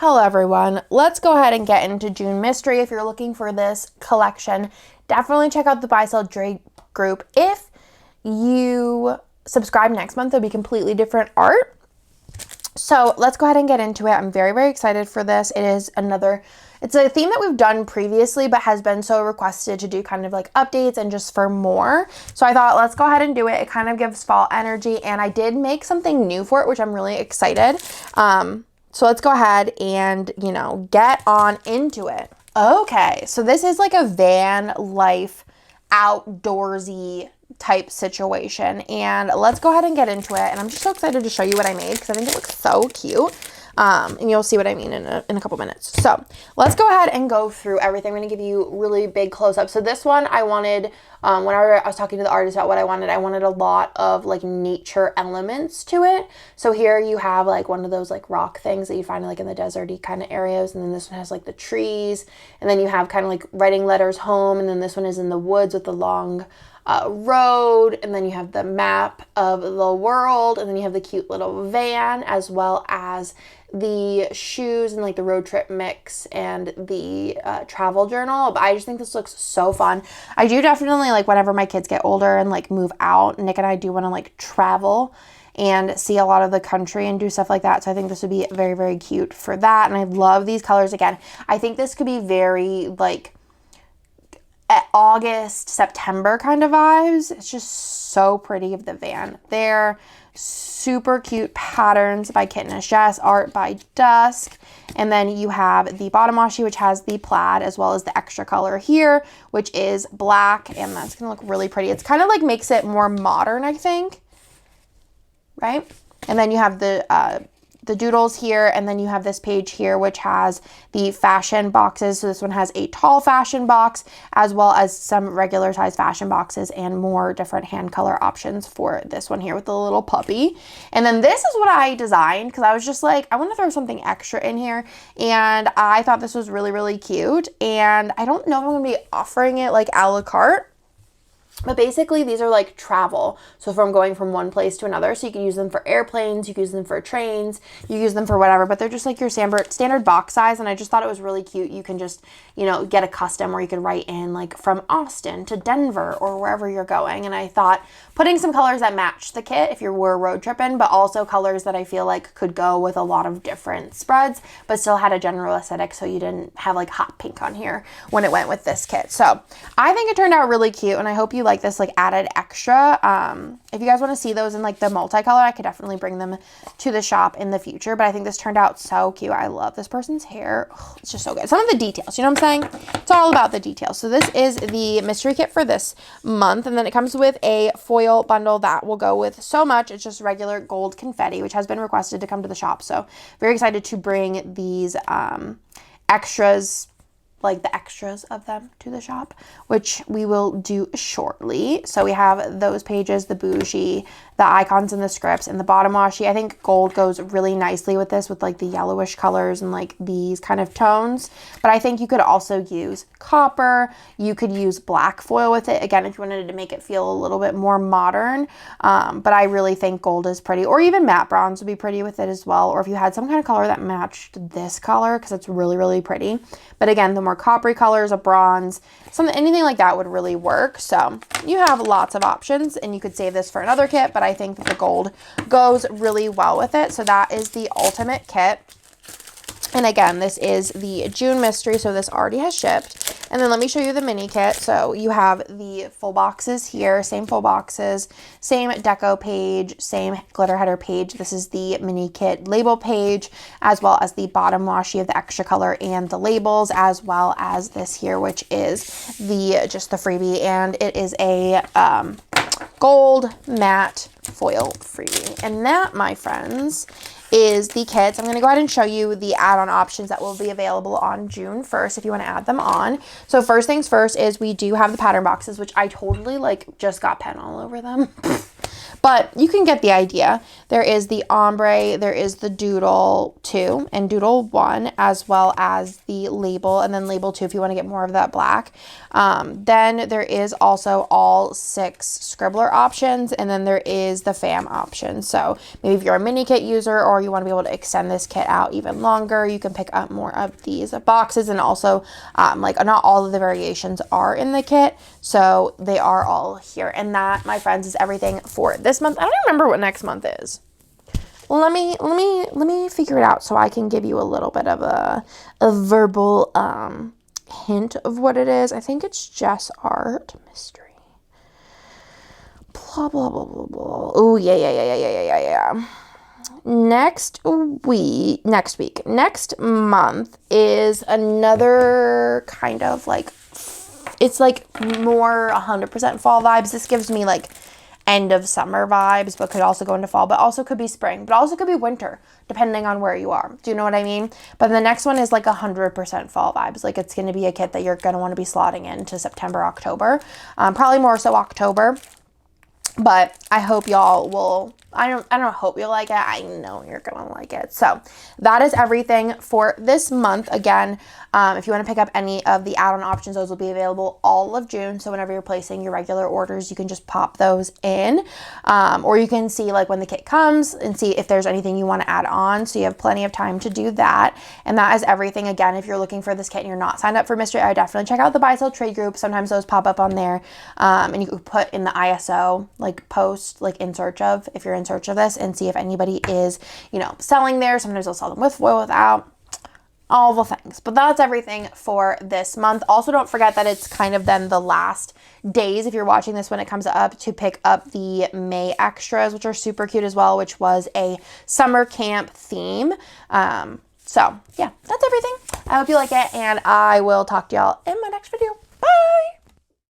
Hello everyone, let's go ahead and get into June Mystery. If you're looking for this collection, definitely check out the Buy Sell Trade group. If you subscribe next month, it'll be completely different art. So let's go ahead and get into it. I'm very, very excited for this. It's a theme that we've done previously, but has been so requested to do kind of like updates and just for more. So I thought, let's go ahead and do it. It kind of gives fall energy, and I did make something new for it, which I'm really excited. So let's go ahead and, get on into it. Okay, so this is like a van life, outdoorsy type situation, and let's go ahead and get into it. And I'm just so excited to show you what I made because I think it looks so cute. And you'll see what I mean in a couple minutes. So let's go ahead and go through everything. I'm going to give you really big close-ups. So this one I wanted, whenever I was talking to the artist about what I wanted a lot of like nature elements to it. So here you have like one of those like rock things that you find like in the deserty kind of areas. And then this one has like the trees. And then you have kind of like writing letters home. And then this one is in the woods with the long road, and then you have the map of the world, and then you have the cute little van, as well as the shoes and like the road trip mix and the travel journal. But I just think this looks so fun. I do definitely, like, whenever my kids get older and like move out, Nick and I do want to like travel and see a lot of the country and do stuff like that. So I think this would be very, very cute for that. And I love these colors. Again, I think this could be very like August, September kind of vibes. It's just so pretty of the van there. Super cute patterns by Kittenish Jess, art by Dusk. And then you have the bottom washi, which has the plaid, as well as the extra color here, which is black. And that's going to look really pretty. It's kind of like makes it more modern, I think. Right? And then you have the doodles here, and then you have this page here which has the fashion boxes. So this one has a tall fashion box, as well as some regular size fashion boxes and more different hand color options for this one here with the little puppy. And then this is what I designed because I was just like, I want to throw something extra in here, and I thought this was really, really cute. And I don't know if I'm going to be offering it like a la carte, but basically these are like travel. So from going from one place to another. So you can use them for airplanes, you can use them for trains, you use them for whatever, but they're just like your standard box size. And I just thought it was really cute. You can just, get a custom where you could write in like from Austin to Denver or wherever you're going. And I thought putting some colors that match the kit if you were road tripping, but also colors that I feel like could go with a lot of different spreads, but still had a general aesthetic. So you didn't have like hot pink on here when it went with this kit. So I think it turned out really cute, and I hope you like this like added extra. If you guys want to see those in like the multicolor, I could definitely bring them to the shop in the future, but I think this turned out so cute. I love this person's hair. Oh, it's just so good. Some of the details, you know what I'm saying? It's all about the details. So this is the mystery kit for this month, and then it comes with a foil bundle that will go with so much. It's just regular gold confetti, which has been requested to come to the shop. So very excited to bring these extras, like the extras of them, to the shop, which we will do shortly. So we have those pages, the bougie, the icons and the scripts, and the bottom washi. I think gold goes really nicely with this, with like the yellowish colors and like these kind of tones. But I think you could also use copper. You could use black foil with it, again, if you wanted to make it feel a little bit more modern. But I really think gold is pretty, or even matte bronze would be pretty with it as well. Or if you had some kind of color that matched this color, because it's really, really pretty. But again, the more coppery colors, a bronze, anything like that would really work. So you have lots of options, and you could save this for another kit, but I think that the gold goes really well with it. So that is the ultimate kit. And again, this is the June mystery, so this already has shipped. And then let me show you the mini kit. So you have the full boxes here, same full boxes, same deco page, same glitter header page. This is the mini kit label page, as well as the bottom washi of the extra color and the labels, as well as this here, which is just the freebie. And it is a gold matte foil freebie. And that, my friends, is the kits. I'm going to go ahead and show you the add-on options that will be available on June 1st if you want to add them on. So first things first is we do have the pattern boxes, which I totally like just got pen all over them. but you can get the idea. There is the ombre, there is the doodle 2 and doodle 1, as well as the label, and then label 2 if you want to get more of that black. Then there is also all 6 scribbler options, and then there is the fam option. So maybe if you're a mini kit user or you want to be able to extend this kit out even longer, you can pick up more of these boxes. And also like not all of the variations are in the kit, so they are all here. And that, my friends, is everything for this month. I don't remember what next month is. Let me figure it out so I can give you a little bit of a verbal hint of what it is. I think it's just art mystery. Blah blah blah blah blah. Oh yeah. Next month is another kind of like, it's like more 100% fall vibes. This gives me like end of summer vibes, but could also go into fall, but also could be spring, but also could be winter, depending on where you are. Do you know what I mean? But the next one is like 100% fall vibes. Like it's going to be a kit that you're going to want to be slotting into September, October, probably more so October. But I hope y'all will, I don't hope you'll like it. I know you're going to like it. So that is everything for this month. Again, if you want to pick up any of the add-on options, those will be available all of June. So whenever you're placing your regular orders, you can just pop those in. Or you can see like when the kit comes and see if there's anything you want to add on. So you have plenty of time to do that. And that is everything. Again, if you're looking for this kit and you're not signed up for Mystery, I would definitely check out the buy sell trade group. Sometimes those pop up on there. And you could put in the ISO like post like in search of, if you're in search of this, and see if anybody is, you know, selling there. Sometimes they'll sell them with foil, without, all the things. But that's everything for this month. Also, don't forget that it's kind of then the last days, if you're watching this when it comes up, to pick up the May extras, which are super cute as well, which was a summer camp theme. So yeah, that's everything. I hope you like it, and I will talk to y'all in my next video. Bye.